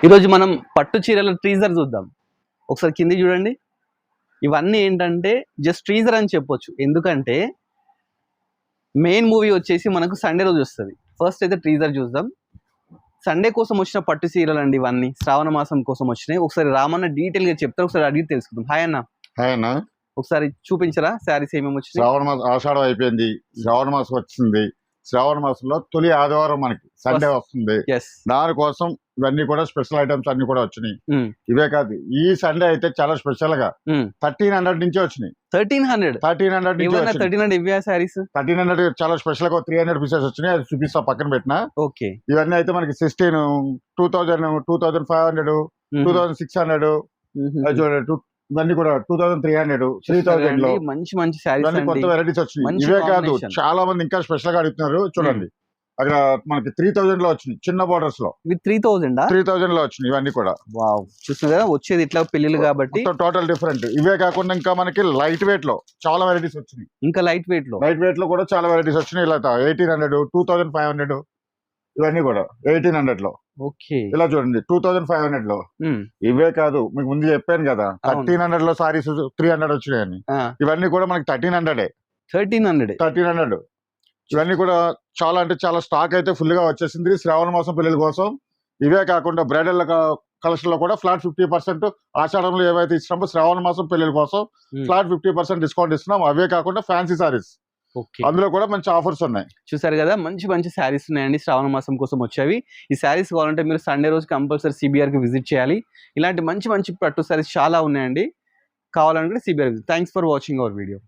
ఈరోజు మనం పట్టు చీరల ట్రీజర్ చూద్దాం. ఒకసారి కింది చూడండి. ఇవన్నీ ఏంటంటే జస్ట్ ట్రీజర్ అని చెప్పొచ్చు. ఎందుకంటే మెయిన్ మూవీ వచ్చేసి మనకు సండే రోజు వస్తుంది. ఫస్ట్ అయితే ట్రీజర్ చూద్దాం. సండే కోసం వచ్చిన పట్టు చీరలు అండి ఇవన్నీ. శ్రావణ మాసం కోసం వచ్చినాయి. ఒకసారి రామన్న డీటెయిల్ గా చెప్తారు, ఒకసారి అడిగి తెలుసుకుందాం. హాయ్ అన్న. హాయ్ అన్న. ఒకసారి చూపించరా శారీస్ ఏమేమి వచ్చినాయి? శ్రావణ మాసం ఆషాఢం అయిపోయింది, శ్రావణ మాసం వచ్చింది. శ్రావణ మాసంలో తొలి ఆదివారం మనకి సండే వస్తుంది. దానికోసం ఇవన్నీ కూడా స్పెషల్ ఐటమ్స్ అన్ని కూడా వచ్చినాయి. ఇవే కాదు, ఈ సండే అయితే చాలా స్పెషల్ గా 1300 నుంచి వచ్చినాయి. 1300 చాలా స్పెషల్ గా 300 పీసెస్ వచ్చినాయి. అది చూపిస్తా, పక్కన పెట్టినా. ఓకే, ఇవన్నీ అయితే మనకి 16, 2000, 2500, 2600, ఇవన్నీ కూడా 2300, 3000 లో మంచి మంచి శారీస్, కొత్త వెరైటీస్ వచ్చినాయి. ఇవే కాదు, చాలా మంది ఇంకా స్పెషల్ గా అడుగుతున్నారు. చూడండి, అక్కడ మనకి 3000 లో వచ్చినాయి, చిన్న బోర్డర్స్ లో. 3000 లో వచ్చినాయి ఇవన్నీ కూడా. వావ్, చూస్తున్నారు కదా, వచ్చేది ఇట్లా పెళ్లిళ్ళు కాబట్టి టోటల్ డిఫరెంట్. ఇవే కాకుండా ఇంకా మనకి లైట్ వెయిట్ లో చాలా వెరైటీస్ వచ్చినాయి. ఇంకా లైట్ వెయిట్ లో కూడా చాలా వెరైటీస్ వచ్చినాయి. ఇలా 1800, 2500, ఇవన్నీ కూడా 1800 లో. ఓకే, ఇలా చూడండి 2500 లో. ఇవే కాదు, మీకు ముందు చెప్పాను కదా 1300 లో సారీస్ 300 వచ్చినాయని. ఇవన్నీ కూడా మనకి 1300. ఇవన్నీ కూడా చాలా అంటే చాలా స్టాక్ అయితే ఫుల్ గా వచ్చేసింది శ్రావణ మాసం పెళ్లిల కోసం. ఇవే కాకుండా బ్రైడల్ కలెక్షన్ లో కూడా ఫ్లాట్ 50%, ఆషాఢంలో ఏవైతే ఇచ్చినామో శ్రావణ మాసం పెళ్లిల కోసం ఫ్లాట్ 50% డిస్కౌంట్ ఇస్తున్నాం. అవే కాకుండా ఫ్యాన్సీ సారీస్, అందులో కూడా మంచి ఆఫర్స్ ఉన్నాయి. చూసారు కదా, మంచి మంచి శారీస్ ఉన్నాయండి శ్రావణ మాసం కోసం వచ్చేవి. ఈ శారీస్ కావాలంటే మీరు సండే రోజు కంపల్సరీ CBR కి విజిట్ చేయాలి. ఇలాంటి మంచి మంచి పట్టు శారీస్ చాలా ఉన్నాయండి. కావాలనుకుంటే CBR. Thanks for watching our video.